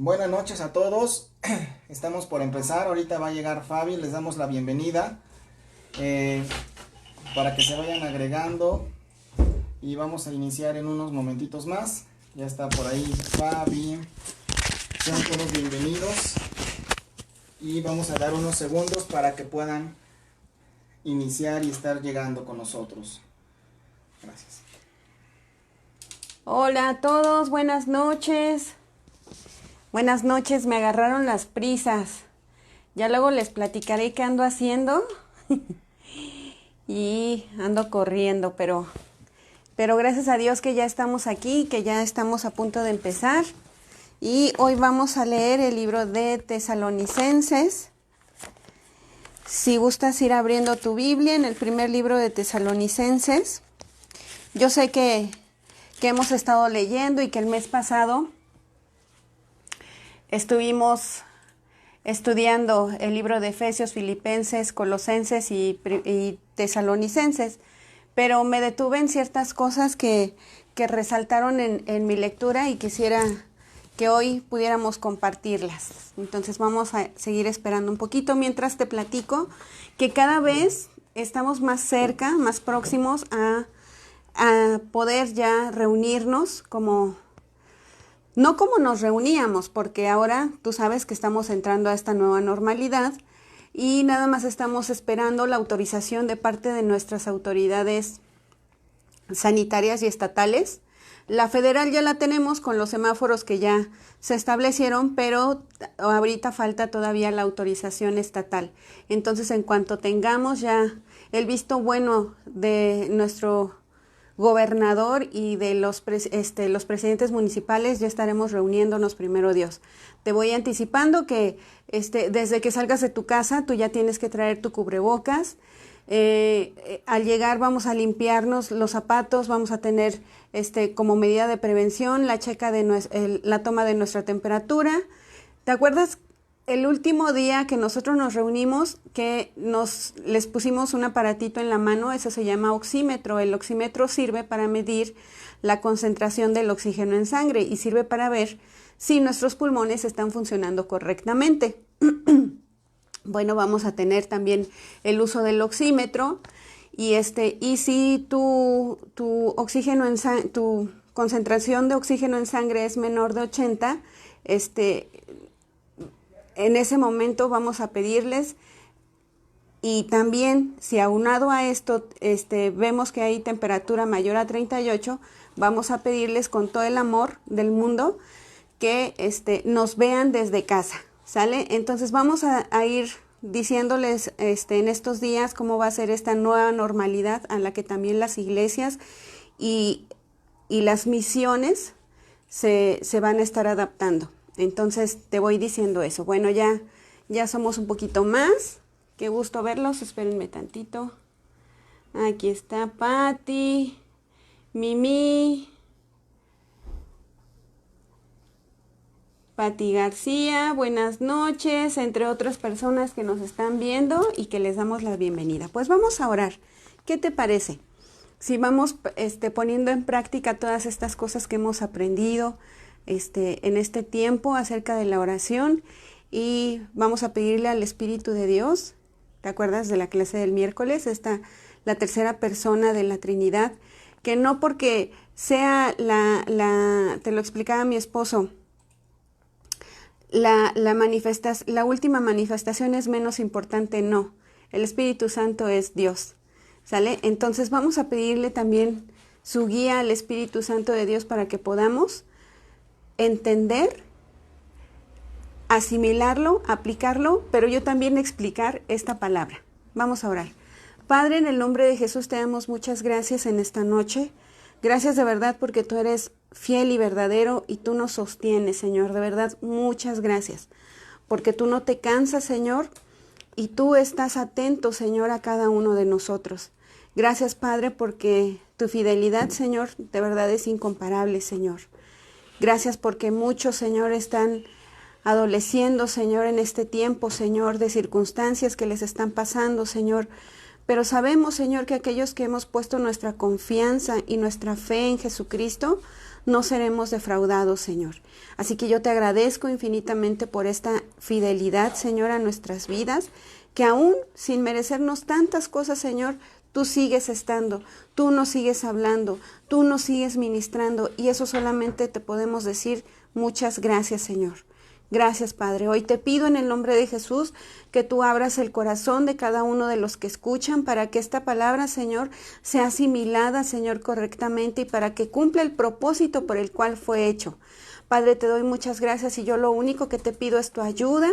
Buenas noches a todos. Estamos por empezar. Ahorita va a llegar Fabi. Les damos la bienvenida eh, para que se vayan agregando. Y vamos a iniciar en unos momentitos más. Ya está por ahí Fabi. Sean todos bienvenidos. Y vamos a dar unos segundos para que puedan iniciar y estar llegando con nosotros. Gracias. Hola a todos, buenas noches. Buenas noches, me agarraron las prisas. Ya luego les platicaré qué ando haciendo. Y ando corriendo, pero gracias a Dios que ya estamos aquí, que ya estamos a punto de empezar. Y hoy vamos a leer el libro de Tesalonicenses. Si gustas ir abriendo tu Biblia en el primer libro de Tesalonicenses. Yo sé que hemos estado leyendo y que el mes pasado estuvimos estudiando el libro de Efesios, Filipenses, Colosenses y Tesalonicenses, pero me detuve en ciertas cosas que resaltaron en mi lectura y quisiera que hoy pudiéramos compartirlas. Entonces vamos a seguir esperando un poquito mientras te platico que cada vez estamos más cerca, más próximos a poder ya reunirnos no como nos reuníamos, porque ahora tú sabes que estamos entrando a esta nueva normalidad y nada más estamos esperando la autorización de parte de nuestras autoridades sanitarias y estatales. La federal ya la tenemos con los semáforos que ya se establecieron, pero ahorita falta todavía la autorización estatal. Entonces, en cuanto tengamos ya el visto bueno de nuestro gobernador y de los presidentes municipales, ya estaremos reuniéndonos, primero Dios. Te voy anticipando que desde que salgas de tu casa tú ya tienes que traer tu cubrebocas. Al llegar vamos a limpiarnos los zapatos, vamos a tener como medida de prevención la checa de la toma de nuestra temperatura. ¿Te acuerdas el último día que nosotros nos reunimos, que les pusimos un aparatito en la mano? Eso se llama oxímetro. El oxímetro sirve para medir la concentración del oxígeno en sangre y sirve para ver si nuestros pulmones están funcionando correctamente. Bueno, vamos a tener también el uso del oxímetro y si tu concentración de oxígeno en sangre es menor de 80, en ese momento vamos a pedirles. Y también, si aunado a esto vemos que hay temperatura mayor a 38, vamos a pedirles con todo el amor del mundo que nos vean desde casa, ¿sale? Entonces vamos a ir diciéndoles en estos días cómo va a ser esta nueva normalidad a la que también las iglesias y las misiones se van a estar adaptando. Entonces te voy diciendo eso. Bueno, ya somos un poquito más. Qué gusto verlos. Espérenme tantito. Aquí está Patti, Mimi, Patti García. Buenas noches, entre otras personas que nos están viendo y que les damos la bienvenida. Pues vamos a orar. ¿Qué te parece? Si vamos poniendo en práctica todas estas cosas que hemos aprendido en este tiempo acerca de la oración, y vamos a pedirle al Espíritu de Dios. ¿Te acuerdas de la clase del miércoles? La tercera persona de la Trinidad, que no porque sea te lo explicaba mi esposo, la última manifestación es menos importante, no. El Espíritu Santo es Dios, ¿sale? Entonces vamos a pedirle también su guía al Espíritu Santo de Dios para que podamos entender, asimilarlo, aplicarlo, pero yo también explicar esta palabra. Vamos a orar. Padre, en el nombre de Jesús te damos muchas gracias en esta noche. Gracias de verdad porque tú eres fiel y verdadero y tú nos sostienes, Señor. De verdad, muchas gracias. Porque tú no te cansas, Señor, y tú estás atento, Señor, a cada uno de nosotros. Gracias, Padre, porque tu fidelidad, Señor, de verdad es incomparable, Señor. Gracias porque muchos, Señor, están adoleciendo, Señor, en este tiempo, Señor, de circunstancias que les están pasando, Señor. Pero sabemos, Señor, que aquellos que hemos puesto nuestra confianza y nuestra fe en Jesucristo, no seremos defraudados, Señor. Así que yo te agradezco infinitamente por esta fidelidad, Señor, a nuestras vidas, que aún sin merecernos tantas cosas, Señor, tú sigues estando, tú nos sigues hablando, tú nos sigues ministrando, y eso solamente te podemos decir muchas gracias, Señor. Gracias, Padre. Hoy te pido en el nombre de Jesús que tú abras el corazón de cada uno de los que escuchan para que esta palabra, Señor, sea asimilada, Señor, correctamente y para que cumpla el propósito por el cual fue hecho. Padre, te doy muchas gracias y yo lo único que te pido es tu ayuda.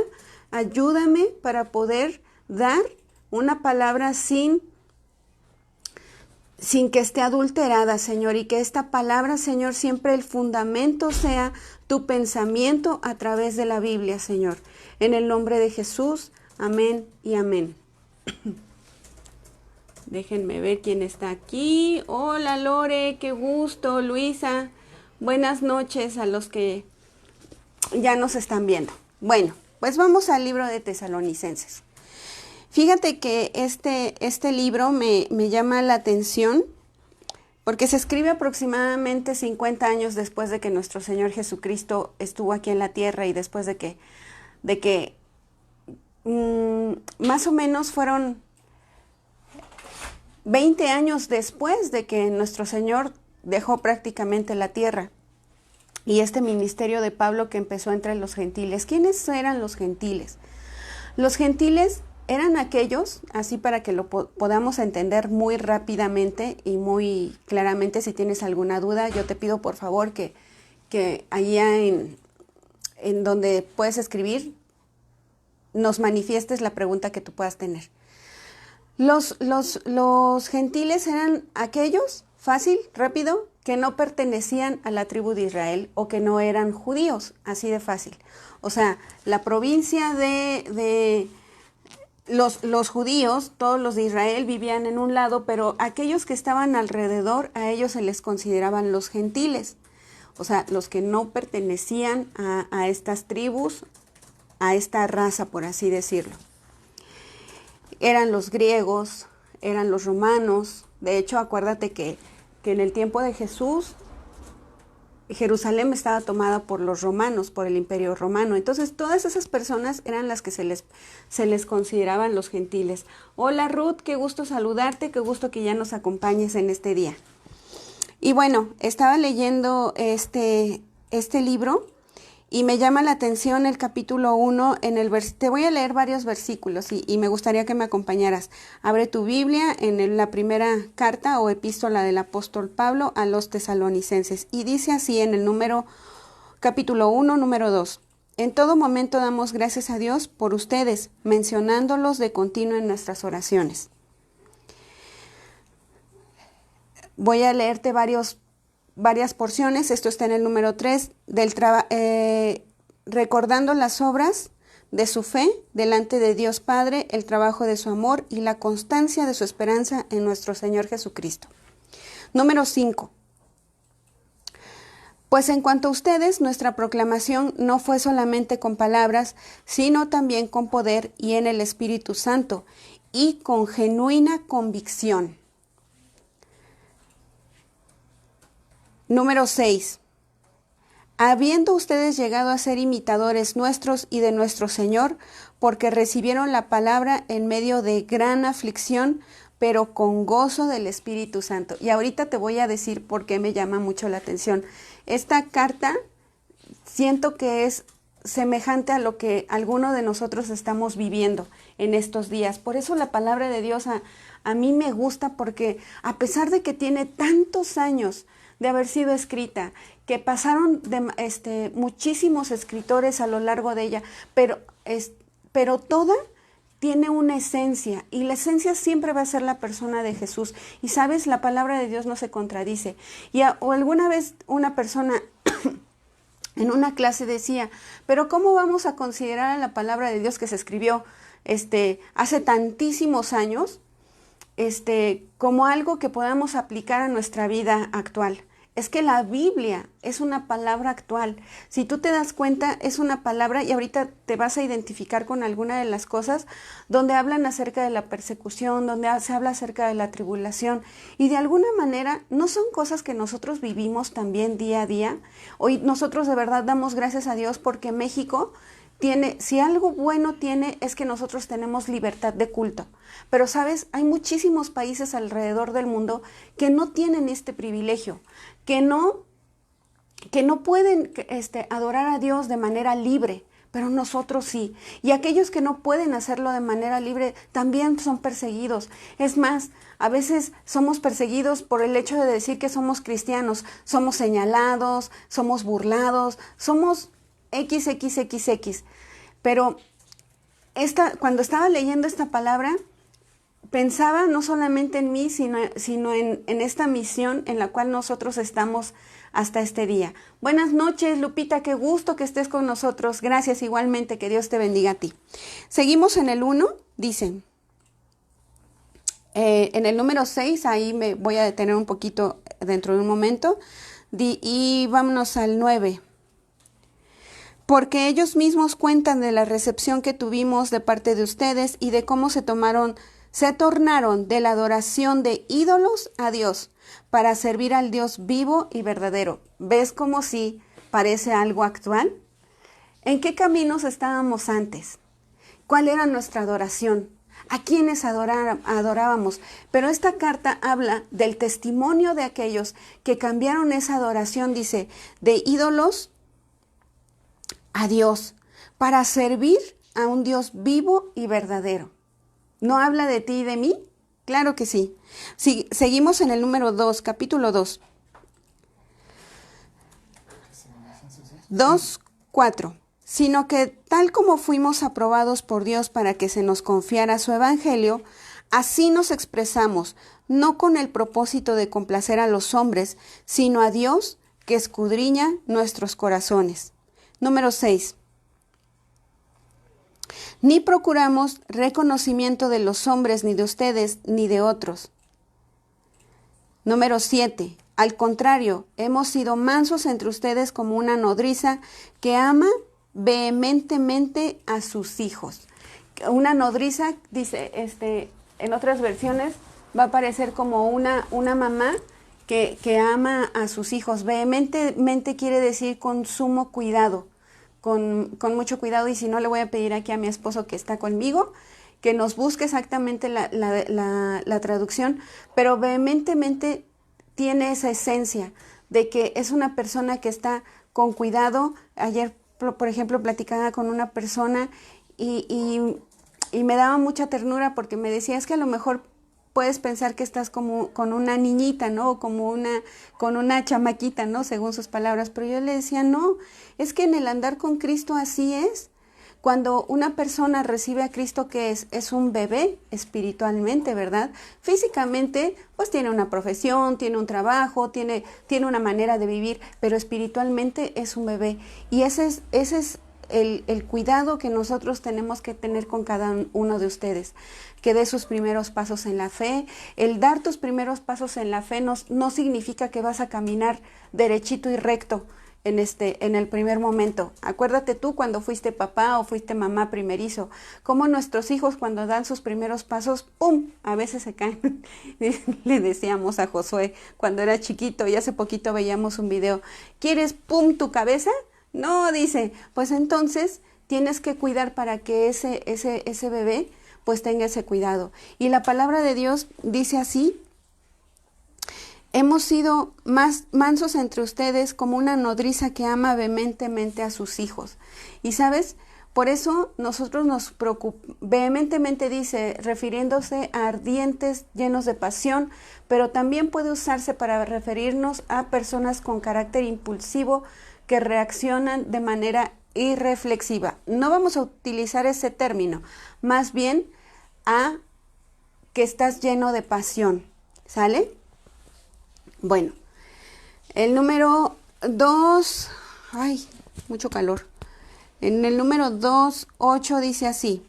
Ayúdame para poder dar una palabra sin que esté adulterada, Señor, y que esta palabra, Señor, siempre el fundamento sea tu pensamiento a través de la Biblia, Señor. En el nombre de Jesús, amén y amén. Déjenme ver quién está aquí. Hola, Lore, qué gusto. Luisa, buenas noches a los que ya nos están viendo. Bueno, pues vamos al libro de Tesalonicenses. Fíjate que este libro me llama la atención porque se escribe aproximadamente 50 años después de que nuestro Señor Jesucristo estuvo aquí en la tierra y después de que más o menos fueron 20 años después de que nuestro Señor dejó prácticamente la tierra. Y este ministerio de Pablo que empezó entre los gentiles. ¿Quiénes eran los gentiles? Los gentiles eran aquellos, así para que lo podamos entender muy rápidamente y muy claramente. Si tienes alguna duda, yo te pido por favor que allá en donde puedes escribir, nos manifiestes la pregunta que tú puedas tener. Los gentiles eran aquellos, fácil, rápido, que no pertenecían a la tribu de Israel o que no eran judíos, así de fácil. O sea, la provincia de los judíos, todos los de Israel vivían en un lado, pero aquellos que estaban alrededor, a ellos se les consideraban los gentiles. O sea, los que no pertenecían a estas tribus, a esta raza, por así decirlo. Eran los griegos, eran los romanos. De hecho, acuérdate que en el tiempo de Jesús, Jerusalén estaba tomada por los romanos, por el imperio romano. Entonces, todas esas personas eran las que se les consideraban los gentiles. Hola Ruth, qué gusto saludarte, qué gusto que ya nos acompañes en este día. Y bueno, estaba leyendo este libro y me llama la atención el capítulo 1, te voy a leer varios versículos y me gustaría que me acompañaras. Abre tu Biblia en la primera carta o epístola del apóstol Pablo a los tesalonicenses. Y dice así en el capítulo 1, número 2. En todo momento damos gracias a Dios por ustedes, mencionándolos de continuo en nuestras oraciones. Voy a leerte varias porciones. Esto está en el número 3, recordando las obras de su fe delante de Dios Padre, el trabajo de su amor y la constancia de su esperanza en nuestro Señor Jesucristo. Número 5. Pues en cuanto a ustedes, nuestra proclamación no fue solamente con palabras, sino también con poder y en el Espíritu Santo, y con genuina convicción. Número 6. Habiendo ustedes llegado a ser imitadores nuestros y de nuestro Señor, porque recibieron la palabra en medio de gran aflicción, pero con gozo del Espíritu Santo. Y ahorita te voy a decir por qué me llama mucho la atención. Esta carta siento que es semejante a lo que algunos de nosotros estamos viviendo en estos días. Por eso la palabra de Dios a mí me gusta, porque a pesar de que tiene tantos años de haber sido escrita, que pasaron muchísimos escritores a lo largo de ella, pero toda tiene una esencia, y la esencia siempre va a ser la persona de Jesús. Y sabes, la palabra de Dios no se contradice. O alguna vez una persona en una clase decía, pero ¿cómo vamos a considerar a la palabra de Dios que se escribió hace tantísimos años como algo que podamos aplicar a nuestra vida actual? es que la Biblia es una palabra actual. Si tú te das cuenta, es una palabra, y ahorita te vas a identificar con alguna de las cosas, donde hablan acerca de la persecución, donde se habla acerca de la tribulación, y de alguna manera no son cosas que nosotros vivimos también día a día. Hoy nosotros de verdad damos gracias a Dios porque México tiene, si algo bueno tiene, es que nosotros tenemos libertad de culto. Pero, ¿sabes? Hay muchísimos países alrededor del mundo que no tienen este privilegio, que no pueden adorar a Dios de manera libre, pero nosotros sí. Y aquellos que no pueden hacerlo de manera libre también son perseguidos. Es más, a veces somos perseguidos por el hecho de decir que somos cristianos. Somos señalados, somos burlados, somos XXXX. Pero cuando estaba leyendo esta palabra, pensaba no solamente en mí, sino en esta misión en la cual nosotros estamos hasta este día. Buenas noches, Lupita, qué gusto que estés con nosotros. Gracias igualmente, que Dios te bendiga a ti. Seguimos en el 1, dice, en el número 6, ahí me voy a detener un poquito dentro de un momento, y vámonos al 9. Porque ellos mismos cuentan de la recepción que tuvimos de parte de ustedes y de cómo se tornaron de la adoración de ídolos a Dios para servir al Dios vivo y verdadero. ¿Ves cómo sí parece algo actual? ¿En qué caminos estábamos antes? ¿Cuál era nuestra adoración? ¿A quiénes adorábamos? Pero esta carta habla del testimonio de aquellos que cambiaron esa adoración, dice, de ídolos a Dios, para servir a un Dios vivo y verdadero. ¿No habla de ti y de mí? Claro que sí. Seguimos en el número 2, capítulo 2. 2:4. Sino que tal como fuimos aprobados por Dios para que se nos confiara su evangelio, así nos expresamos, no con el propósito de complacer a los hombres, sino a Dios que escudriña nuestros corazones. Número 6. Ni procuramos reconocimiento de los hombres, ni de ustedes, ni de otros. Número 7. Al contrario, hemos sido mansos entre ustedes como una nodriza que ama vehementemente a sus hijos. Una nodriza, dice, en otras versiones va a aparecer como una mamá que ama a sus hijos. Vehementemente quiere decir con sumo cuidado, con mucho cuidado, y si no, le voy a pedir aquí a mi esposo que está conmigo que nos busque exactamente la traducción, pero vehementemente tiene esa esencia de que es una persona que está con cuidado. Ayer, por ejemplo, platicaba con una persona y me daba mucha ternura porque me decía, es que a lo mejor puedes pensar que estás como con una niñita, ¿no? O como con una chamaquita, ¿no? Según sus palabras. Pero yo le decía, no, es que en el andar con Cristo así es. Cuando una persona recibe a Cristo, que es un bebé espiritualmente, ¿verdad? Físicamente, pues tiene una profesión, tiene un trabajo, tiene una manera de vivir, pero espiritualmente es un bebé. Y ese es el cuidado que nosotros tenemos que tener con cada uno de ustedes, que dé sus primeros pasos en la fe. El dar tus primeros pasos en la fe no significa que vas a caminar derechito y recto en el primer momento. Acuérdate tú cuando fuiste papá o fuiste mamá primerizo, cómo nuestros hijos cuando dan sus primeros pasos, ¡pum!, a veces se caen. Le decíamos a Josué cuando era chiquito, y hace poquito veíamos un video, ¿quieres pum tu cabeza? No, dice, pues entonces tienes que cuidar para que ese bebé pues tenga ese cuidado. Y la palabra de Dios dice así: hemos sido más mansos entre ustedes como una nodriza que ama vehementemente a sus hijos. Y sabes, por eso nosotros nos preocupamos, vehementemente dice, refiriéndose a ardientes, llenos de pasión, pero también puede usarse para referirnos a personas con carácter impulsivo que reaccionan de manera irreflexiva. No vamos a utilizar ese término, más bien a que estás lleno de pasión, ¿sale? Bueno, el número 2, ay, mucho calor. En el número 2:8 dice así.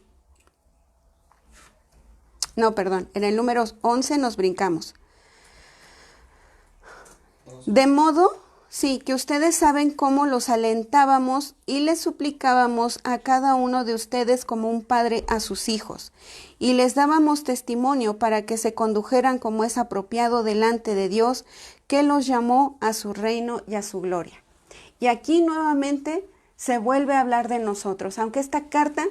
No, perdón, en el número 11 nos brincamos. De modo, sí, que ustedes saben cómo los alentábamos y les suplicábamos a cada uno de ustedes como un padre a sus hijos, y les dábamos testimonio para que se condujeran como es apropiado delante de Dios, que los llamó a su reino y a su gloria. Y aquí nuevamente se vuelve a hablar de nosotros, aunque esta carta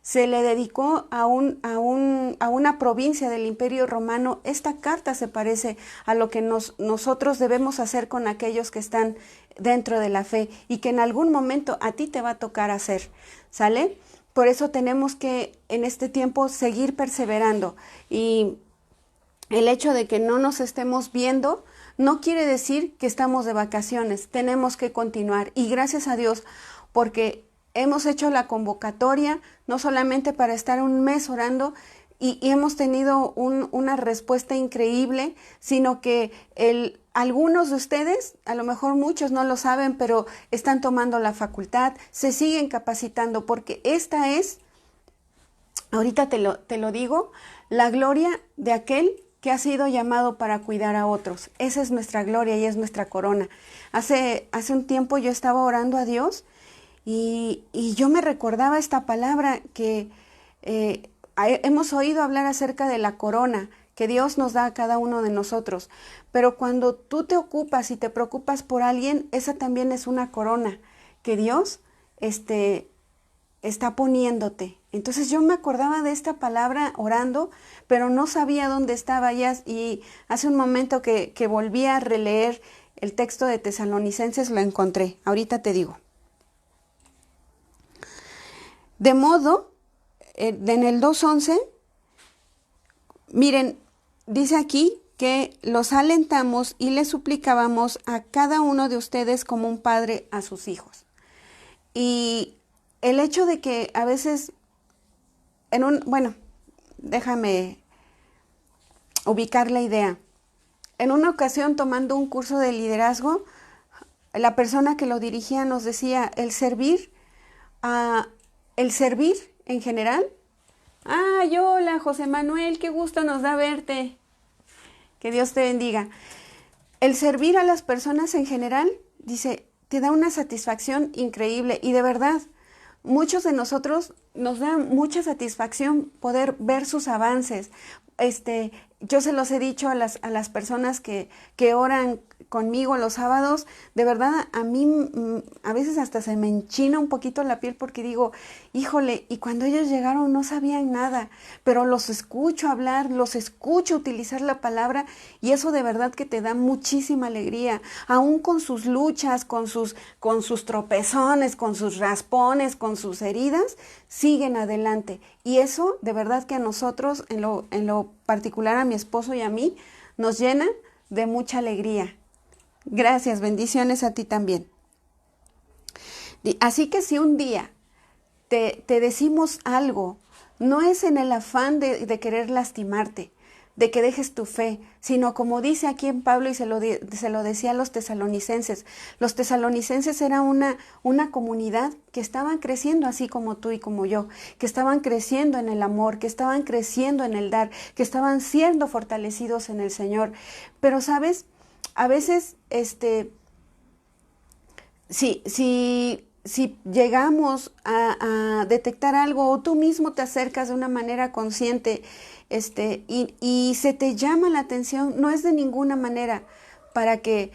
se le dedicó a una provincia del Imperio Romano. Esta carta se parece a lo que nosotros debemos hacer con aquellos que están dentro de la fe y que en algún momento a ti te va a tocar hacer, ¿sale? Por eso tenemos que en este tiempo seguir perseverando, y el hecho de que no nos estemos viendo no quiere decir que estamos de vacaciones. Tenemos que continuar, y gracias a Dios porque hemos hecho la convocatoria no solamente para estar un mes orando y hemos tenido una respuesta increíble, sino que algunos de ustedes, a lo mejor muchos no lo saben, pero están tomando la facultad, se siguen capacitando, porque esta es, ahorita te lo digo, la gloria de aquel que ha sido llamado para cuidar a otros. Esa es nuestra gloria y es nuestra corona. Hace un tiempo yo estaba orando a Dios y yo me recordaba esta palabra que hemos oído hablar acerca de la corona que Dios nos da a cada uno de nosotros. Pero cuando tú te ocupas y te preocupas por alguien, esa también es una corona que Dios está poniéndote. Entonces yo me acordaba de esta palabra orando, pero no sabía dónde estaba ya, y hace un momento que volví a releer el texto de Tesalonicenses lo encontré. Ahorita te digo. De modo, en el 2:11, miren, dice aquí que los alentamos y les suplicábamos a cada uno de ustedes como un padre a sus hijos. Y el hecho de que a veces, déjame ubicar la idea. En una ocasión, tomando un curso de liderazgo, la persona que lo dirigía nos decía, el servir en general. ¡Ay, hola, José Manuel! ¡Qué gusto nos da verte! Que Dios te bendiga. El servir a las personas en general, dice, te da una satisfacción increíble, y de verdad, muchos de nosotros nos da mucha satisfacción poder ver sus avances. Yo se los he dicho a las personas que oran conmigo los sábados, de verdad a mí a veces hasta se me enchina un poquito la piel, porque digo, híjole, y cuando ellos llegaron no sabían nada, pero los escucho hablar, los escucho utilizar la palabra, y eso de verdad que te da muchísima alegría, aún con sus luchas, con sus tropezones, con sus raspones, con sus heridas, siguen adelante, y eso de verdad que a nosotros, en lo particular a mi esposo y a mí, nos llena de mucha alegría. Gracias, bendiciones a ti también. Así que si un día te decimos algo, no es en el afán de querer lastimarte, de que dejes tu fe, sino como dice aquí en Pablo, y se lo decía a los tesalonicenses. Los tesalonicenses era una comunidad que estaban creciendo así como tú y como yo, que estaban creciendo en el amor, que estaban creciendo en el dar, que estaban siendo fortalecidos en el Señor. Pero, ¿sabes? A veces, si llegamos a detectar algo, o tú mismo te acercas de una manera consciente, y se te llama la atención, no es de ninguna manera para que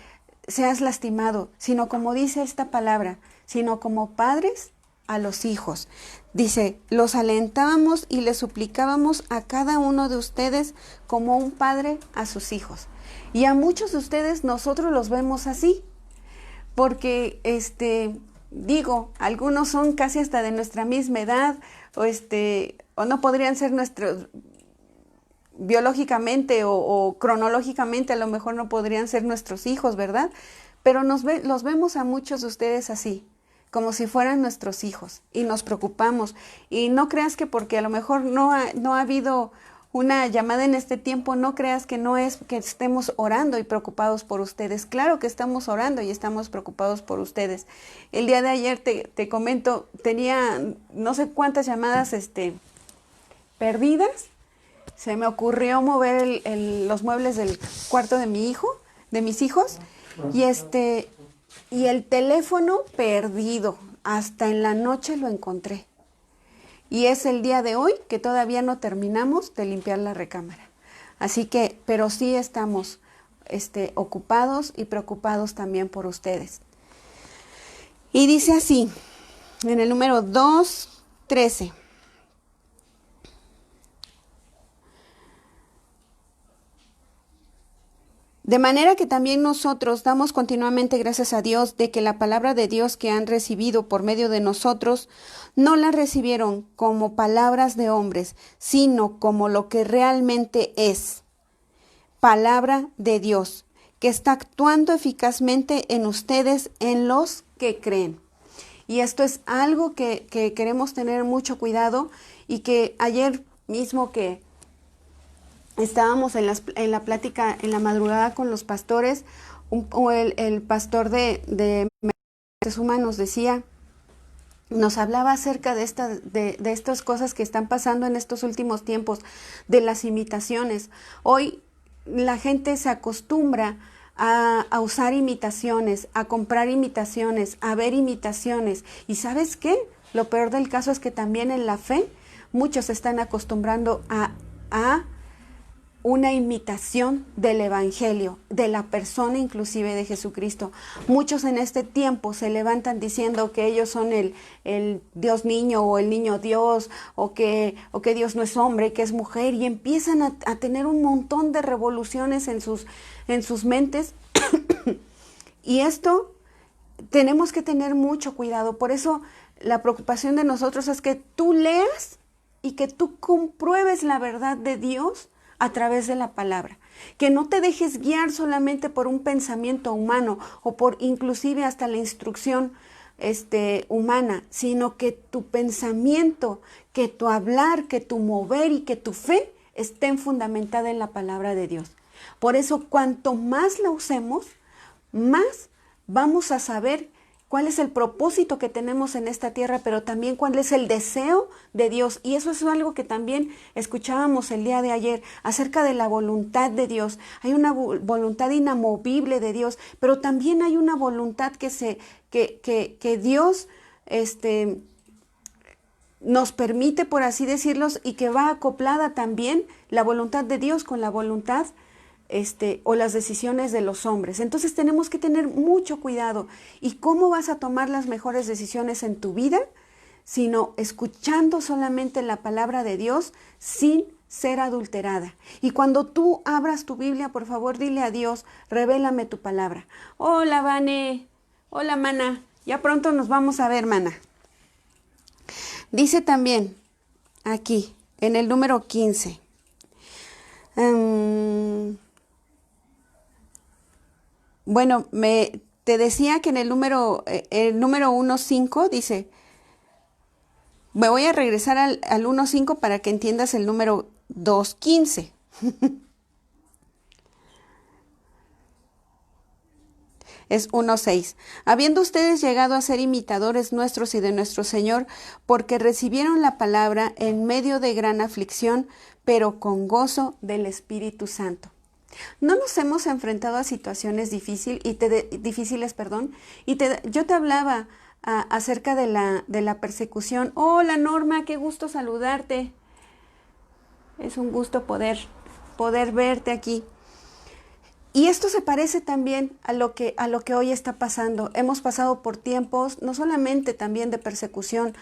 seas lastimado, sino como dice esta palabra, sino como padres a los hijos. Dice, los alentábamos y les suplicábamos a cada uno de ustedes como un padre a sus hijos. Y a muchos de ustedes nosotros los vemos así, porque algunos son casi hasta de nuestra misma edad, o no podrían ser nuestros biológicamente o cronológicamente, a lo mejor no podrían ser nuestros hijos, ¿verdad? Pero los vemos a muchos de ustedes así, como si fueran nuestros hijos, y nos preocupamos. Y no creas que porque a lo mejor no ha habido una llamada en este tiempo, no creas que no es que estemos orando y preocupados por ustedes. Claro que estamos orando y estamos preocupados por ustedes. El día de ayer te comento, tenía no sé cuántas llamadas perdidas. Se me ocurrió mover los muebles del cuarto de mis hijos, Y y el teléfono perdido. Hasta en la noche lo encontré. Y es el día de hoy que todavía no terminamos de limpiar la recámara. Así que, pero sí estamos ocupados y preocupados también por ustedes. Y dice así, en el número 2:13. De manera que también nosotros damos continuamente gracias a Dios de que la palabra de Dios que han recibido por medio de nosotros no la recibieron como palabras de hombres, sino como lo que realmente es, palabra de Dios, que está actuando eficazmente en ustedes, en los que creen. Y esto es algo que queremos tener mucho cuidado y que ayer mismo que estábamos en la plática en la madrugada con los pastores, el pastor de Suma nos decía, nos hablaba acerca de estas cosas que están pasando en estos últimos tiempos, de las imitaciones. Hoy la gente se acostumbra a usar imitaciones, a comprar imitaciones, a ver imitaciones. ¿Y sabes qué? Lo peor del caso es que también en la fe muchos se están acostumbrando a una imitación del Evangelio, de la persona inclusive de Jesucristo. Muchos en este tiempo se levantan diciendo que ellos son el Dios niño o el niño Dios, o que Dios no es hombre, que es mujer, y empiezan a tener un montón de revoluciones en sus mentes. Y esto tenemos que tener mucho cuidado. Por eso la preocupación de nosotros es que tú leas y que tú compruebes la verdad de Dios a través de la palabra, que no te dejes guiar solamente por un pensamiento humano o por inclusive hasta la instrucción humana, sino que tu pensamiento, que tu hablar, que tu mover y que tu fe estén fundamentada en la palabra de Dios. Por eso, cuanto más la usemos, más vamos a saber cuál es el propósito que tenemos en esta tierra, pero también cuál es el deseo de Dios. Y eso es algo que también escuchábamos el día de ayer, acerca de la voluntad de Dios. Hay una voluntad inamovible de Dios, pero también hay una voluntad que Dios nos permite, por así decirlo, y que va acoplada también la voluntad de Dios con la voluntad o las decisiones de los hombres. Entonces tenemos que tener mucho cuidado. ¿Y cómo vas a tomar las mejores decisiones en tu vida? Sino escuchando solamente la palabra de Dios sin ser adulterada. Y cuando tú abras tu Biblia, por favor, dile a Dios, revélame tu palabra. Hola, Vane. Hola, mana. Ya pronto nos vamos a ver, mana. Dice también aquí, en el número 15. Bueno, te decía que en el número 1.5 dice, me voy a regresar al 1.5 para que entiendas el número 2.15. Es 1.6. Habiendo ustedes llegado a ser imitadores nuestros y de nuestro Señor, porque recibieron la palabra en medio de gran aflicción, pero con gozo del Espíritu Santo. No nos hemos enfrentado a situaciones difíciles, yo te hablaba acerca de la persecución. Hola, Norma, qué gusto saludarte. Es un gusto poder verte aquí. Y esto se parece también a lo que hoy está pasando. Hemos pasado por tiempos, no solamente también de persecución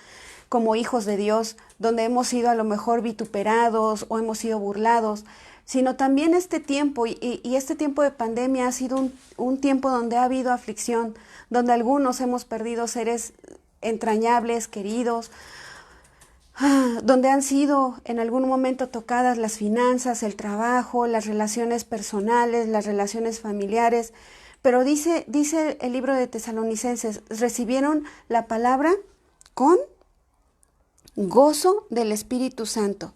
como hijos de Dios, donde hemos sido a lo mejor vituperados o hemos sido burlados, sino también este tiempo, y este tiempo de pandemia ha sido un tiempo donde ha habido aflicción, donde algunos hemos perdido seres entrañables, queridos, donde han sido en algún momento tocadas las finanzas, el trabajo, las relaciones personales, las relaciones familiares. Pero dice el libro de Tesalonicenses, recibieron la palabra con gozo del Espíritu Santo.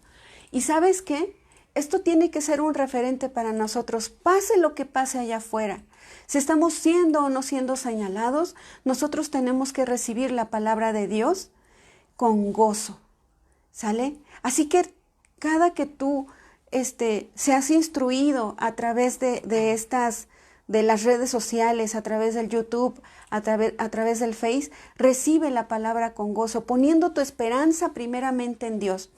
¿Y sabes qué? Esto tiene que ser un referente para nosotros, pase lo que pase allá afuera. Si estamos siendo o no siendo señalados, nosotros tenemos que recibir la palabra de Dios con gozo. ¿Sale? Así que cada que tú seas instruido a través de de las redes sociales, a través del YouTube, a través del Face, recibe la palabra con gozo, poniendo tu esperanza primeramente en Dios.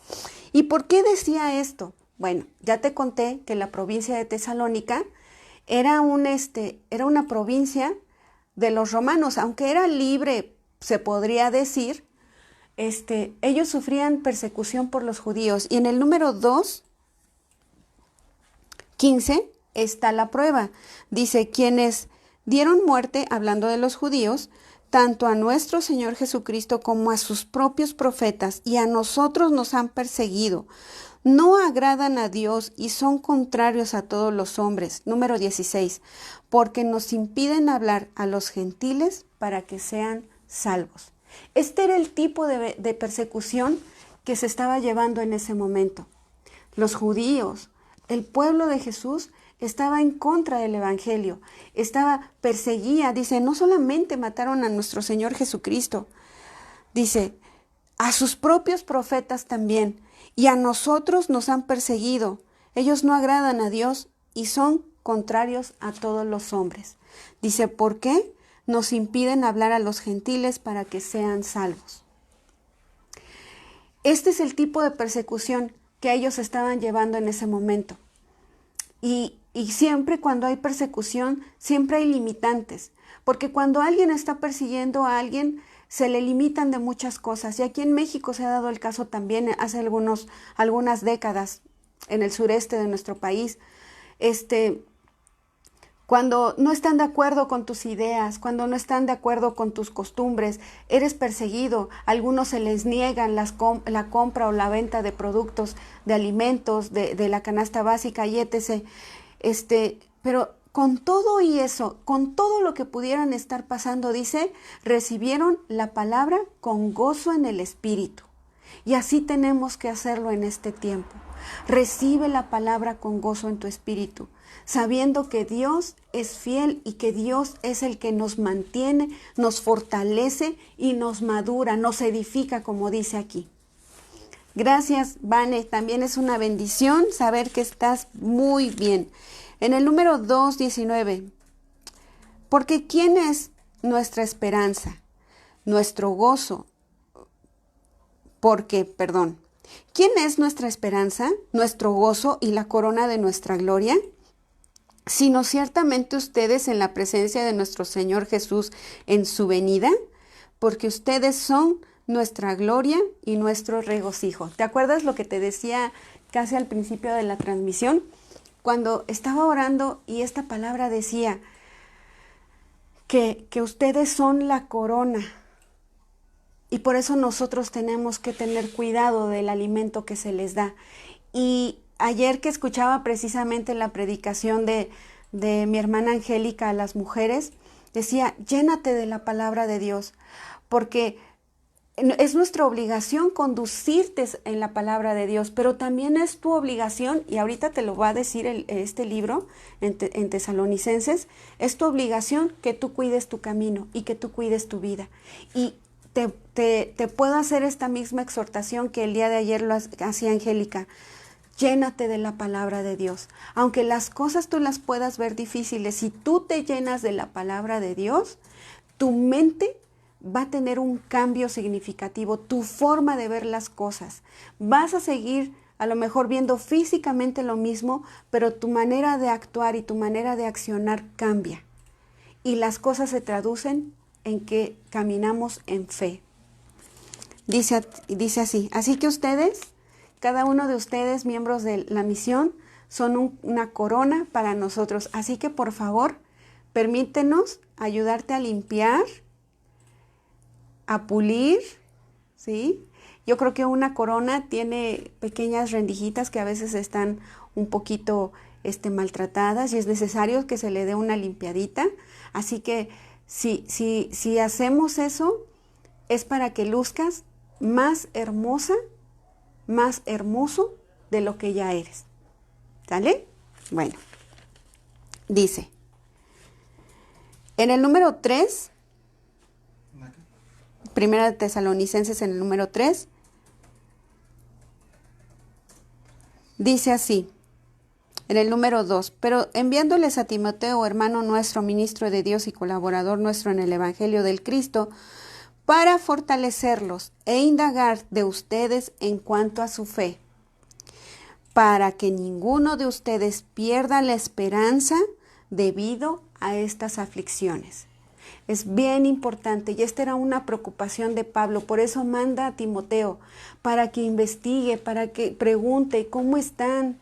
¿Y por qué decía esto? Bueno, ya te conté que la provincia de Tesalónica era una provincia de los romanos, aunque era libre, se podría decir. Ellos sufrían persecución por los judíos. Y en el número 2:15 está la prueba. Dice, quienes dieron muerte, hablando de los judíos, tanto a nuestro Señor Jesucristo como a sus propios profetas, y a nosotros nos han perseguido. No agradan a Dios y son contrarios a todos los hombres. Número 16, porque nos impiden hablar a los gentiles para que sean salvos. Este era el tipo de persecución que se estaba llevando en ese momento. Los judíos, el pueblo de Jesús, estaba en contra del evangelio, perseguía, dice, no solamente mataron a nuestro Señor Jesucristo, dice, a sus propios profetas también, y a nosotros nos han perseguido. Ellos no agradan a Dios y son contrarios a todos los hombres. Dice, ¿por qué? Nos impiden hablar a los gentiles para que sean salvos. Este es el tipo de persecución que ellos estaban llevando en ese momento. Y siempre cuando hay persecución, siempre hay limitantes, porque cuando alguien está persiguiendo a alguien, se le limitan de muchas cosas. Y aquí en México se ha dado el caso también hace algunas décadas en el sureste de nuestro país. Cuando no están de acuerdo con tus ideas, cuando no están de acuerdo con tus costumbres, eres perseguido. A algunos se les niegan la compra o la venta de productos, de alimentos, de la canasta básica y etc. Pero con todo y eso, con todo lo que pudieran estar pasando, dice, recibieron la palabra con gozo en el espíritu. Y así tenemos que hacerlo en este tiempo. Recibe la palabra con gozo en tu espíritu, sabiendo que Dios es fiel y que Dios es el que nos mantiene, nos fortalece y nos madura, nos edifica, como dice aquí. Gracias, Vane. También es una bendición saber que estás muy bien. En el número 2:19, porque ¿quién es nuestra esperanza? Nuestro gozo. ¿Quién es nuestra esperanza, nuestro gozo y la corona de nuestra gloria? Sino ciertamente ustedes en la presencia de nuestro Señor Jesús en su venida, porque ustedes son nuestra gloria y nuestro regocijo. ¿Te acuerdas lo que te decía casi al principio de la transmisión? Cuando estaba orando y esta palabra decía que ustedes son la corona. Y por eso nosotros tenemos que tener cuidado del alimento que se les da. Y ayer que escuchaba precisamente la predicación de mi hermana Angélica a las mujeres, decía, llénate de la palabra de Dios, porque es nuestra obligación conducirte en la palabra de Dios, pero también es tu obligación, y ahorita te lo va a decir este libro en Tesalonicenses, es tu obligación que tú cuides tu camino y que tú cuides tu vida. Y te puedo hacer esta misma exhortación que el día de ayer lo hacía Angélica. Llénate de la palabra de Dios. Aunque las cosas tú las puedas ver difíciles, si tú te llenas de la palabra de Dios, tu mente va a tener un cambio significativo, tu forma de ver las cosas. Vas a seguir a lo mejor viendo físicamente lo mismo, pero tu manera de actuar y tu manera de accionar cambia. Y las cosas se traducen en que caminamos en fe. Dice así, así que ustedes, cada uno de ustedes, miembros de la misión, son una corona para nosotros. Así que por favor, permítenos ayudarte a limpiar, a pulir, ¿sí? Yo creo que una corona tiene pequeñas rendijitas que a veces están un poquito maltratadas y es necesario que se le dé una limpiadita. Así que si hacemos eso, es para que luzcas más hermosa, más hermoso de lo que ya eres. ¿Sale? Bueno, dice, en el número 3, Primera de Tesalonicenses en el número 3, dice así, En el número 2, pero enviándoles a Timoteo, hermano nuestro, ministro de Dios y colaborador nuestro en el Evangelio del Cristo, para fortalecerlos e indagar de ustedes en cuanto a su fe, para que ninguno de ustedes pierda la esperanza debido a estas aflicciones. Es bien importante, y esta era una preocupación de Pablo, por eso manda a Timoteo, para que investigue, para que pregunte cómo están,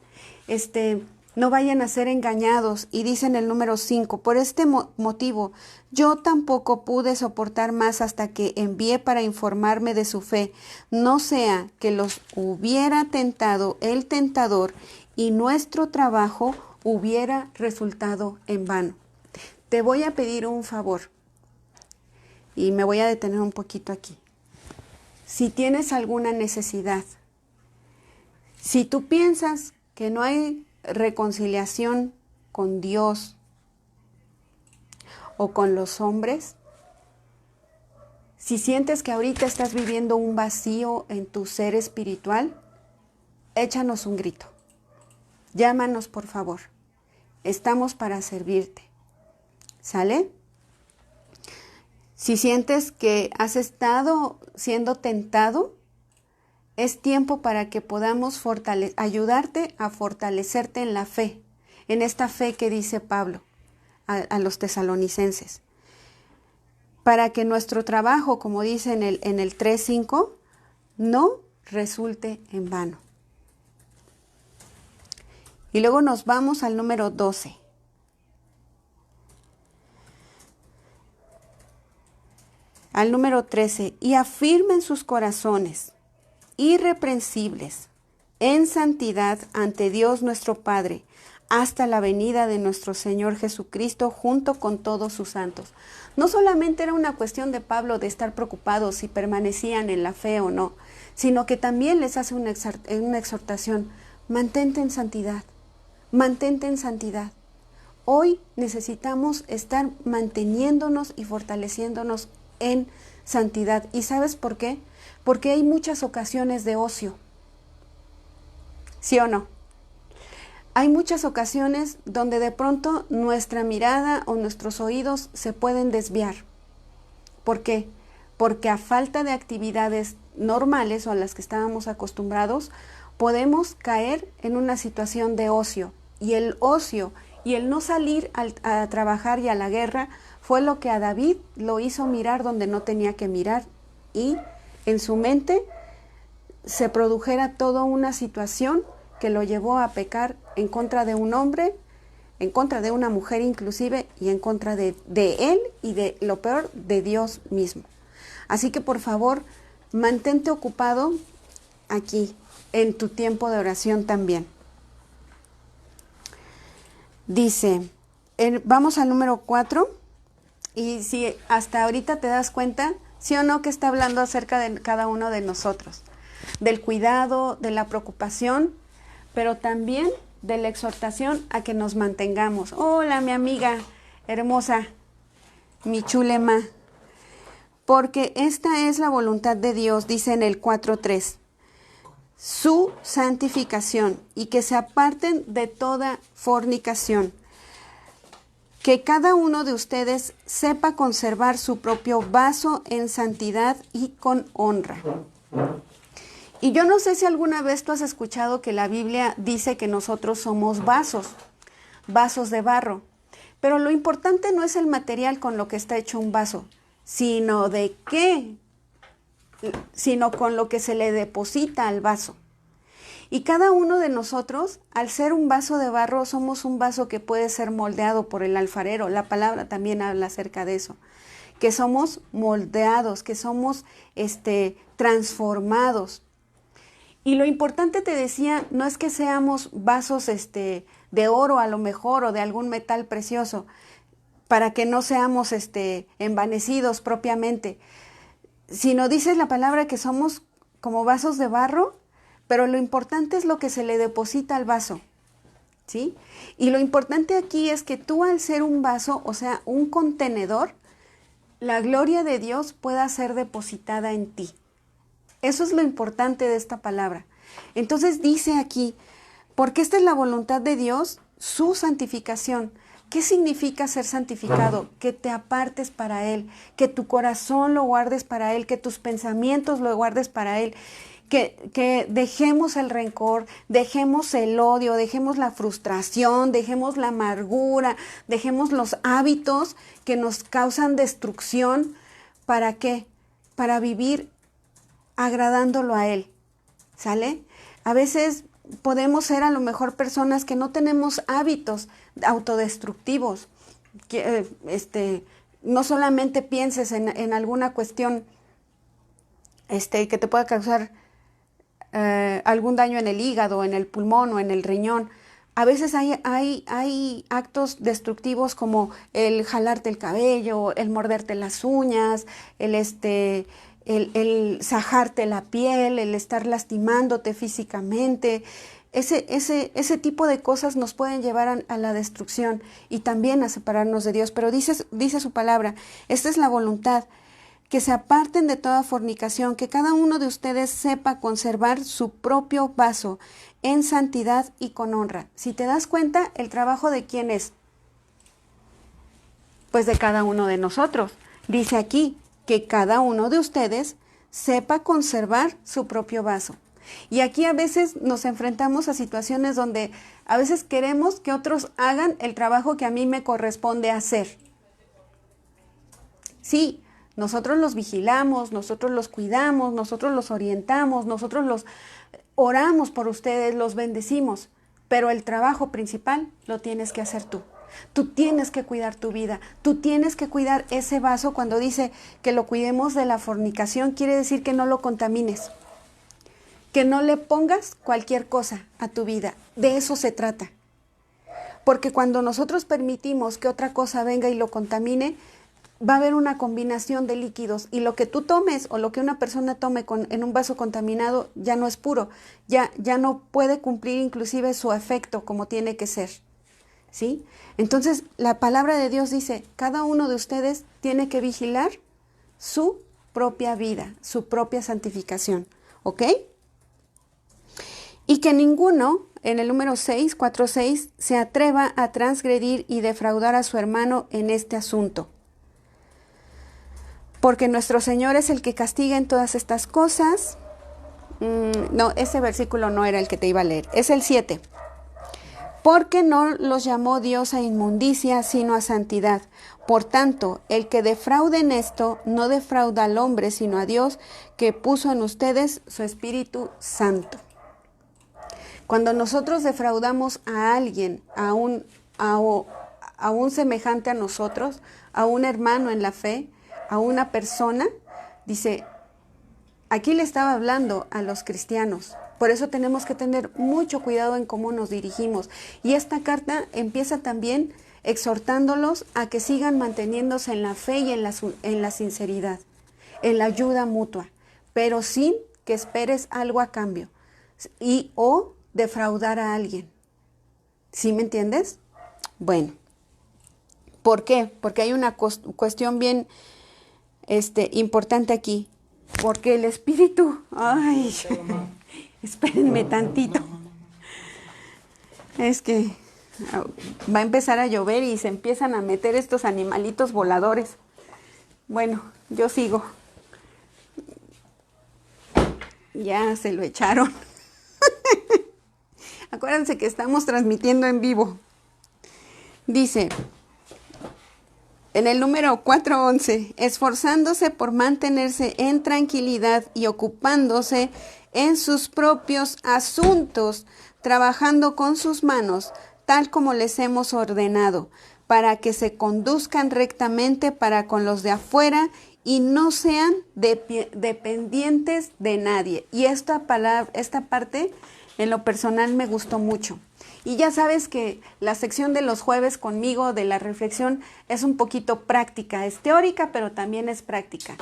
no vayan a ser engañados. Y dice en el número 5, por este motivo, yo tampoco pude soportar más hasta que envié para informarme de su fe, no sea que los hubiera tentado el tentador y nuestro trabajo hubiera resultado en vano. Te voy a pedir un favor y me voy a detener un poquito aquí. Si tienes alguna necesidad, si tú piensas que no hay reconciliación con Dios o con los hombres, si sientes que ahorita estás viviendo un vacío en tu ser espiritual, échanos un grito. Llámanos, por favor. Estamos para servirte. ¿Sale? Si sientes que has estado siendo tentado, es tiempo para que podamos ayudarte a fortalecerte en la fe, en esta fe que dice Pablo a los tesalonicenses, para que nuestro trabajo, como dice en el 3:5, no resulte en vano. Y luego nos vamos al número 12. Al número 13, y afirmen sus corazones irreprensibles en santidad ante Dios nuestro Padre, hasta la venida de nuestro Señor Jesucristo junto con todos sus santos. No solamente era una cuestión de Pablo de estar preocupados si permanecían en la fe o no, sino que también les hace una exhortación: mantente en santidad, mantente en santidad. Hoy necesitamos estar manteniéndonos y fortaleciéndonos en santidad. ¿Y sabes por qué? Porque hay muchas ocasiones de ocio. ¿Sí o no? Hay muchas ocasiones donde de pronto nuestra mirada o nuestros oídos se pueden desviar. ¿Por qué? Porque a falta de actividades normales o a las que estábamos acostumbrados, podemos caer en una situación de ocio. Y el ocio y el no salir a trabajar y a la guerra fue lo que a David lo hizo mirar donde no tenía que mirar, y en su mente se produjera toda una situación que lo llevó a pecar en contra de un hombre, en contra de una mujer inclusive, y en contra de él y de lo peor, de Dios mismo. Así que por favor, mantente ocupado aquí en tu tiempo de oración también. Dice, vamos al número 4, y si hasta ahorita te das cuenta, sí o no, que está hablando acerca de cada uno de nosotros, del cuidado, de la preocupación, pero también de la exhortación a que nos mantengamos. Hola, mi amiga hermosa, mi chulema, porque esta es la voluntad de Dios, dice en el 4:3, su santificación, y que se aparten de toda fornicación, que cada uno de ustedes sepa conservar su propio vaso en santidad y con honra. Y yo no sé si alguna vez tú has escuchado que la Biblia dice que nosotros somos vasos de barro, pero lo importante no es el material con lo que está hecho un vaso, sino con lo que se le deposita al vaso. Y cada uno de nosotros, al ser un vaso de barro, somos un vaso que puede ser moldeado por el alfarero. La palabra también habla acerca de eso, que somos moldeados, que somos transformados. Y lo importante, te decía, no es que seamos vasos de oro a lo mejor, o de algún metal precioso, para que no seamos envanecidos propiamente, sino dice la palabra que somos como vasos de barro, pero lo importante es lo que se le deposita al vaso, ¿sí? Y lo importante aquí es que tú, al ser un vaso, o sea, un contenedor, la gloria de Dios pueda ser depositada en ti. Eso es lo importante de esta palabra. Entonces dice aquí, Porque esta es la voluntad de Dios, su santificación. ¿Qué significa ser santificado? Que te apartes para Él, que tu corazón lo guardes para Él, que tus pensamientos lo guardes para Él, que dejemos el rencor, dejemos el odio, dejemos la frustración, dejemos la amargura, dejemos los hábitos que nos causan destrucción. ¿Para qué? Para vivir agradándolo a Él. ¿Sale? A veces podemos ser a lo mejor personas que no tenemos hábitos autodestructivos. No solamente pienses en alguna cuestión que te pueda causar algún daño en el hígado, en el pulmón o en el riñón. A veces hay actos destructivos como el jalarte el cabello, el morderte las uñas, el sajarte la piel, el estar lastimándote físicamente. Ese tipo de cosas nos pueden llevar a la destrucción y también a separarnos de Dios. Pero dice su palabra, esta es la voluntad, que se aparten de toda fornicación, que cada uno de ustedes sepa conservar su propio vaso en santidad y con honra. Si te das cuenta, ¿el trabajo de quién es? Pues de cada uno de nosotros. Dice aquí que cada uno de ustedes sepa conservar su propio vaso. Y aquí a veces nos enfrentamos a situaciones donde a veces queremos que otros hagan el trabajo que a mí me corresponde hacer. Sí, nosotros los vigilamos, nosotros los cuidamos, nosotros los orientamos, nosotros los oramos por ustedes, los bendecimos, pero el trabajo principal lo tienes que hacer tú. Tú tienes que cuidar tu vida, tú tienes que cuidar ese vaso. Cuando dice que lo cuidemos de la fornicación, quiere decir que no lo contamines, que no le pongas cualquier cosa a tu vida. De eso se trata. Porque cuando nosotros permitimos que otra cosa venga y lo contamine, va a haber una combinación de líquidos y lo que tú tomes o lo que una persona tome en un vaso contaminado ya no es puro, ya no puede cumplir inclusive su efecto como tiene que ser. ¿Sí? Entonces, la palabra de Dios dice, cada uno de ustedes tiene que vigilar su propia vida, su propia santificación, ¿ok? Y que ninguno, en el número 4:6, se atreva a transgredir y defraudar a su hermano en este asunto. Porque nuestro Señor es el que castiga en todas estas cosas. No, ese versículo no era el que te iba a leer, es el 7. Porque no los llamó Dios a inmundicia, sino a santidad. Por tanto, el que defraude en esto, no defrauda al hombre, sino a Dios, que puso en ustedes su Espíritu Santo. Cuando nosotros defraudamos a alguien, a un semejante a nosotros, a un hermano en la fe, a una persona, dice, aquí le estaba hablando a los cristianos. Por eso tenemos que tener mucho cuidado en cómo nos dirigimos. Y esta carta empieza también exhortándolos a que sigan manteniéndose en la fe y en la sinceridad, en la ayuda mutua, pero sin que esperes algo a cambio o defraudar a alguien. ¿Sí me entiendes? Bueno, ¿por qué? Porque hay una cuestión bien importante aquí. Porque el Espíritu... Ay, espérenme tantito. Es que va a empezar a llover y se empiezan a meter estos animalitos voladores. Bueno, yo sigo. Ya se lo echaron. Acuérdense que estamos transmitiendo en vivo. Dice, en el número 4:11, esforzándose por mantenerse en tranquilidad y ocupándose en sus propios asuntos, trabajando con sus manos, tal como les hemos ordenado, para que se conduzcan rectamente para con los de afuera y no sean dependientes de nadie. Y esta parte en lo personal me gustó mucho. Y ya sabes que la sección de los jueves conmigo de la reflexión es un poquito práctica, es teórica, pero también es práctica.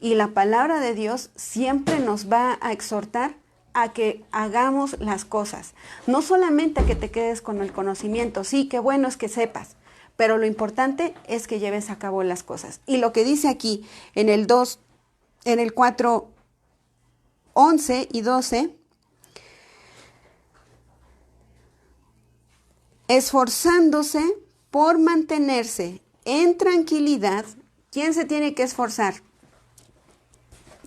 Y la palabra de Dios siempre nos va a exhortar a que hagamos las cosas. No solamente a que te quedes con el conocimiento, sí, qué bueno es que sepas, pero lo importante es que lleves a cabo las cosas. Y lo que dice aquí en el 4:11 y 12, esforzándose por mantenerse en tranquilidad. ¿Quién se tiene que esforzar?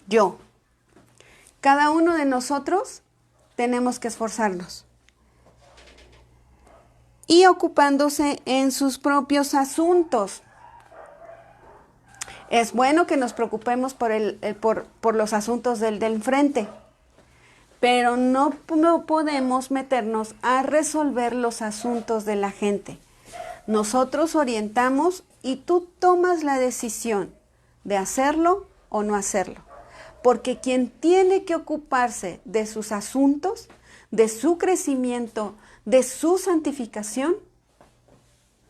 Yo. Cada uno de nosotros tenemos que esforzarnos. Y ocupándose en sus propios asuntos. Es bueno que nos preocupemos por los asuntos del enfrente, pero no podemos meternos a resolver los asuntos de la gente. Nosotros orientamos y tú tomas la decisión de hacerlo o no hacerlo. Porque quien tiene que ocuparse de sus asuntos, de su crecimiento, de su santificación,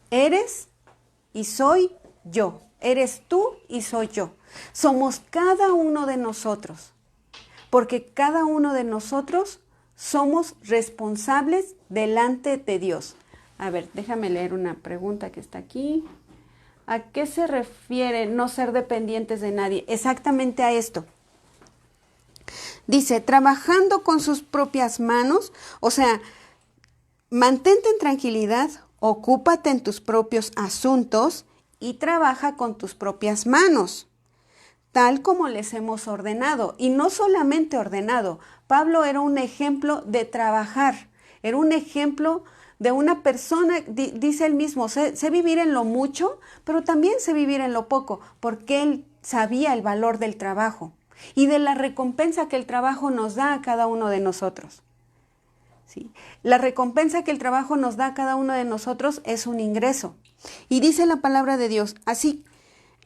eres y soy yo. Eres tú y soy yo. Somos cada uno de nosotros. Porque cada uno de nosotros somos responsables delante de Dios. A ver, déjame leer una pregunta que está aquí. ¿A qué se refiere no ser dependientes de nadie? Exactamente a esto. Dice, trabajando con sus propias manos, o sea, mantente en tranquilidad, ocúpate en tus propios asuntos y trabaja con tus propias manos, tal como les hemos ordenado. Y no solamente ordenado, Pablo era un ejemplo de trabajar, era un ejemplo de una persona, dice él mismo, sé vivir en lo mucho, pero también sé vivir en lo poco, porque él sabía el valor del trabajo y de la recompensa que el trabajo nos da a cada uno de nosotros. ¿Sí? La recompensa que el trabajo nos da a cada uno de nosotros es un ingreso. Y dice la palabra de Dios, así,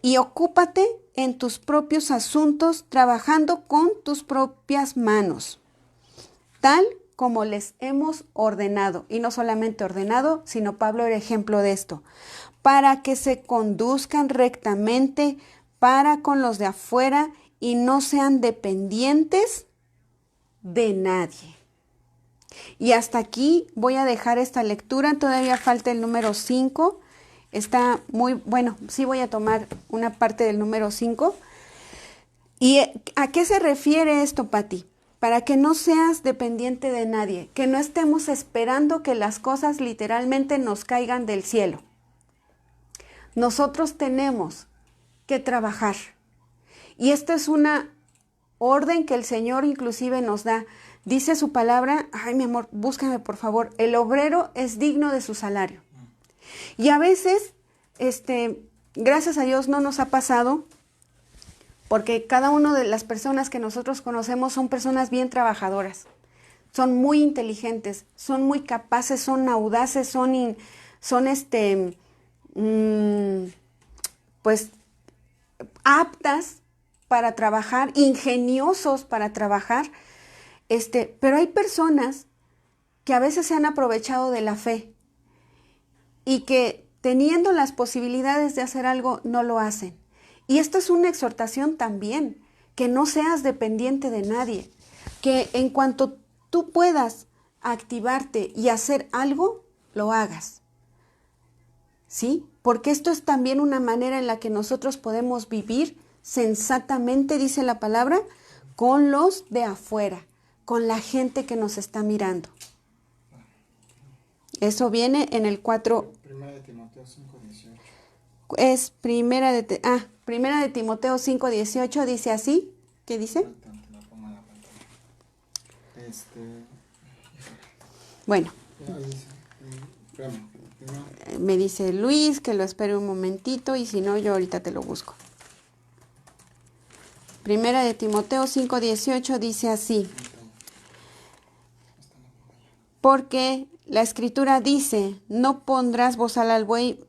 y ocúpate en tus propios asuntos, trabajando con tus propias manos, tal como les hemos ordenado. Y no solamente ordenado, sino Pablo era ejemplo de esto, para que se conduzcan rectamente para con los de afuera y no sean dependientes de nadie. Y hasta aquí voy a dejar esta lectura, todavía falta el número 5, está muy, bueno, sí voy a tomar una parte del número 5. ¿Y a qué se refiere esto, Pati? Para que no seas dependiente de nadie, que no estemos esperando que las cosas literalmente nos caigan del cielo. Nosotros tenemos que trabajar. Y esta es una orden que el Señor inclusive nos da. Dice su palabra, ay mi amor, búscame por favor, el obrero es digno de su salario. Y a veces, gracias a Dios no nos ha pasado, porque cada una de las personas que nosotros conocemos son personas bien trabajadoras, son muy inteligentes, son muy capaces, son audaces, pues aptas para trabajar, ingeniosos para trabajar, pero hay personas que a veces se han aprovechado de la fe y que teniendo las posibilidades de hacer algo no lo hacen. Y esto es una exhortación también, que no seas dependiente de nadie, que en cuanto tú puedas activarte y hacer algo, lo hagas. ¿Sí? Porque esto es también una manera en la que nosotros podemos vivir sensatamente, dice la palabra, con los de afuera, con la gente que nos está mirando. Eso viene en el 4. Primera de Timoteo 5:18. Es Primera de Timoteo 5:18, dice así. ¿Qué dice? Bueno. Me dice Luis que lo espere un momentito y si no, yo ahorita te lo busco. Primera de Timoteo 5:18 dice así. Porque la Escritura dice, no pondrás bozal al buey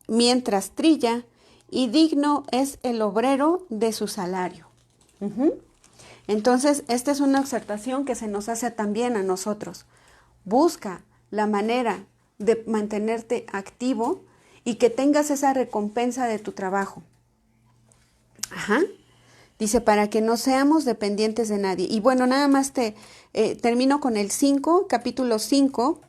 mientras trilla, y digno es el obrero de su salario. Entonces, esta es una exhortación que se nos hace también a nosotros. Busca la manera de mantenerte activo y que tengas esa recompensa de tu trabajo. Dice, para que no seamos dependientes de nadie. Y bueno, nada más termino con el 5, capítulo 5.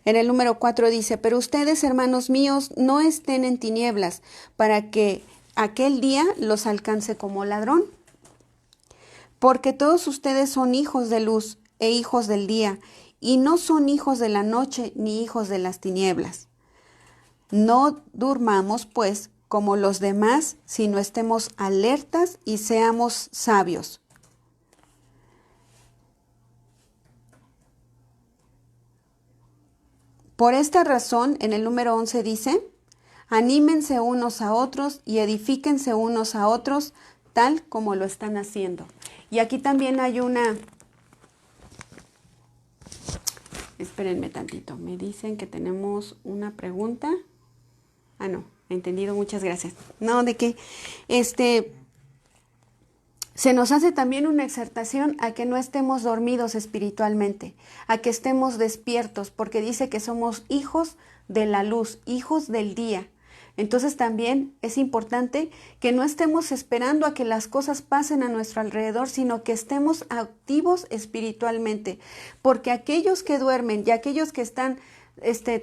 En el número 4 dice, pero ustedes, hermanos míos, no estén en tinieblas, para que aquel día los alcance como ladrón. Porque todos ustedes son hijos de luz e hijos del día, y no son hijos de la noche ni hijos de las tinieblas. No durmamos, pues, como los demás, sino estemos alertas y seamos sabios. Por esta razón, en el número 11 dice, anímense unos a otros y edifíquense unos a otros, tal como lo están haciendo. Y aquí también hay una... Espérenme tantito, me dicen que tenemos una pregunta. Ah, no, entendido, muchas gracias. No, ¿de qué? Se nos hace también una exhortación a que no estemos dormidos espiritualmente, a que estemos despiertos, porque dice que somos hijos de la luz, hijos del día. Entonces también es importante que no estemos esperando a que las cosas pasen a nuestro alrededor, sino que estemos activos espiritualmente, porque aquellos que duermen y aquellos que están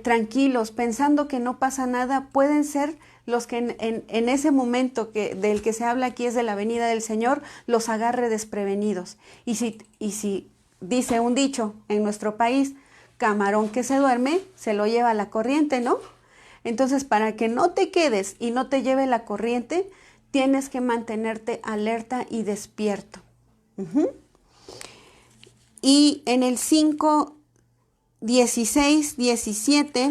tranquilos, pensando que no pasa nada, pueden ser los que en ese momento del que se habla aquí es de la venida del Señor, los agarre desprevenidos. Y si dice un dicho en nuestro país, camarón que se duerme, se lo lleva la corriente, ¿no? Entonces, para que no te quedes y no te lleve la corriente, tienes que mantenerte alerta y despierto. Y en el 5, 16, 17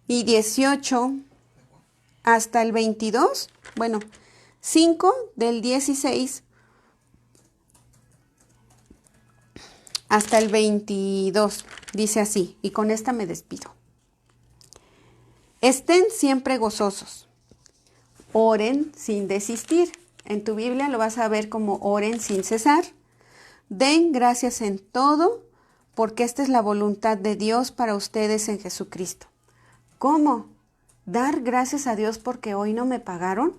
y 18 hasta el 22, bueno, 5 del 16 hasta el 22, dice así, y con esta me despido. Estén siempre gozosos, oren sin desistir. En tu Biblia lo vas a ver como oren sin cesar. Den gracias en todo, porque esta es la voluntad de Dios para ustedes en Jesucristo. ¿Cómo? ¿Dar gracias a Dios porque hoy no me pagaron?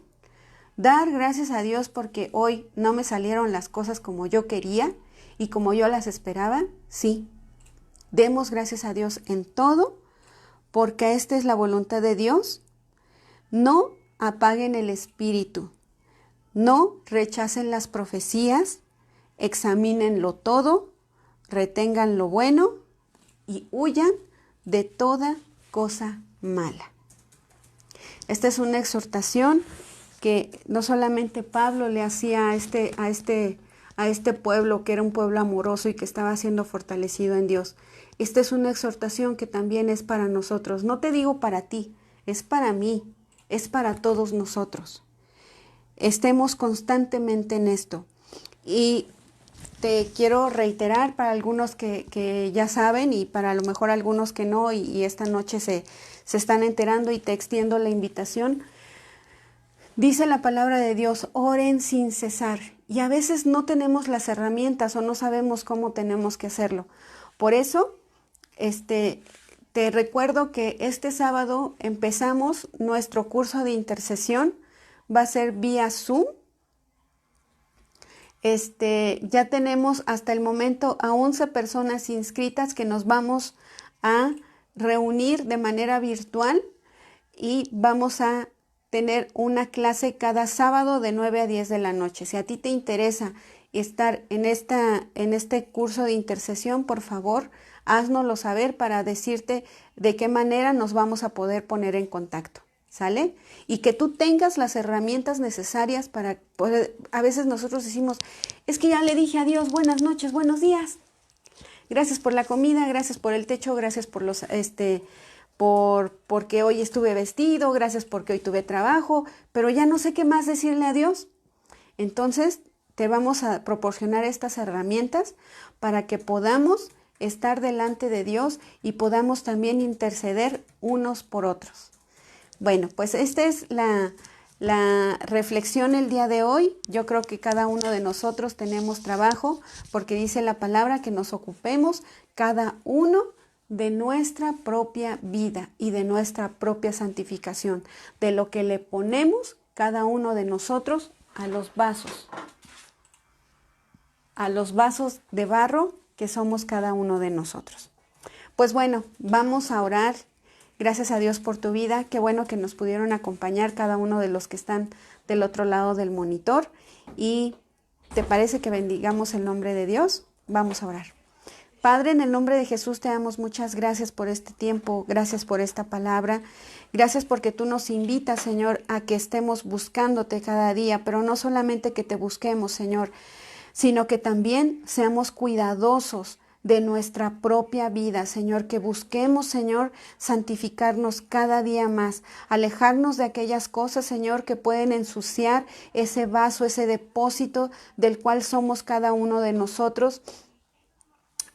¿Dar gracias a Dios porque hoy no me salieron las cosas como yo quería y como yo las esperaba? Sí. Demos gracias a Dios en todo, porque esta es la voluntad de Dios. No apaguen el espíritu, no rechacen las profecías, examínenlo todo, retengan lo bueno y huyan de toda cosa mala. Esta es una exhortación que no solamente Pablo le hacía a este pueblo, que era un pueblo amoroso y que estaba siendo fortalecido en Dios. Esta es una exhortación que también es para nosotros. No te digo para ti, es para mí, es para todos nosotros. Estemos constantemente en esto. Y te quiero reiterar para algunos que ya saben y para a lo mejor algunos que no y esta noche se están enterando y te extiendo la invitación. Dice la palabra de Dios, oren sin cesar. Y a veces no tenemos las herramientas o no sabemos cómo tenemos que hacerlo. Por eso, te recuerdo que este sábado empezamos nuestro curso de intercesión. Va a ser vía Zoom. Ya tenemos hasta el momento a 11 personas inscritas que nos vamos a reunir de manera virtual y vamos a tener una clase cada sábado de 9 a 10 de la noche. Si a ti te interesa estar en este curso de intercesión, por favor, háznoslo saber para decirte de qué manera nos vamos a poder poner en contacto. ¿Sale? Y que tú tengas las herramientas necesarias para poder, a veces nosotros decimos, es que ya le dije a Dios, buenas noches, buenos días. Gracias por la comida, gracias por el techo, gracias por porque hoy estuve vestido, gracias porque hoy tuve trabajo, pero ya no sé qué más decirle a Dios. Entonces, te vamos a proporcionar estas herramientas para que podamos estar delante de Dios y podamos también interceder unos por otros. Bueno, pues esta es la reflexión el día de hoy. Yo creo que cada uno de nosotros tenemos trabajo porque dice la palabra que nos ocupemos cada uno de nuestra propia vida y de nuestra propia santificación, de lo que le ponemos cada uno de nosotros a los vasos de barro que somos cada uno de nosotros. Pues bueno, vamos a orar. Gracias a Dios por tu vida. Qué bueno que nos pudieron acompañar cada uno de los que están del otro lado del monitor. ¿Y te parece que bendigamos el nombre de Dios? Vamos a orar. Padre, en el nombre de Jesús te damos muchas gracias por este tiempo, gracias por esta palabra, gracias porque tú nos invitas, Señor, a que estemos buscándote cada día, pero no solamente que te busquemos, Señor, sino que también seamos cuidadosos de nuestra propia vida, Señor, que busquemos, Señor, santificarnos cada día más, alejarnos de aquellas cosas, Señor, que pueden ensuciar ese vaso, ese depósito del cual somos cada uno de nosotros.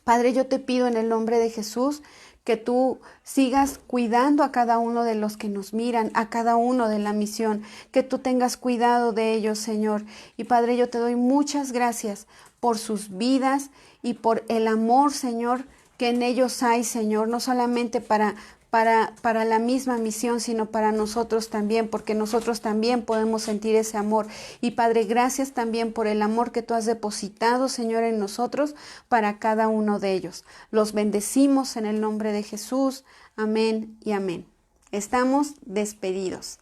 Padre, yo te pido en el nombre de Jesús que tú sigas cuidando a cada uno de los que nos miran, a cada uno de la misión, que tú tengas cuidado de ellos, Señor. Y Padre, yo te doy muchas gracias por sus vidas y por el amor, Señor, que en ellos hay, Señor, no solamente para la misma misión, sino para nosotros también, porque nosotros también podemos sentir ese amor. Y Padre, gracias también por el amor que tú has depositado, Señor, en nosotros para cada uno de ellos. Los bendecimos en el nombre de Jesús. Amén y amén. Estamos despedidos.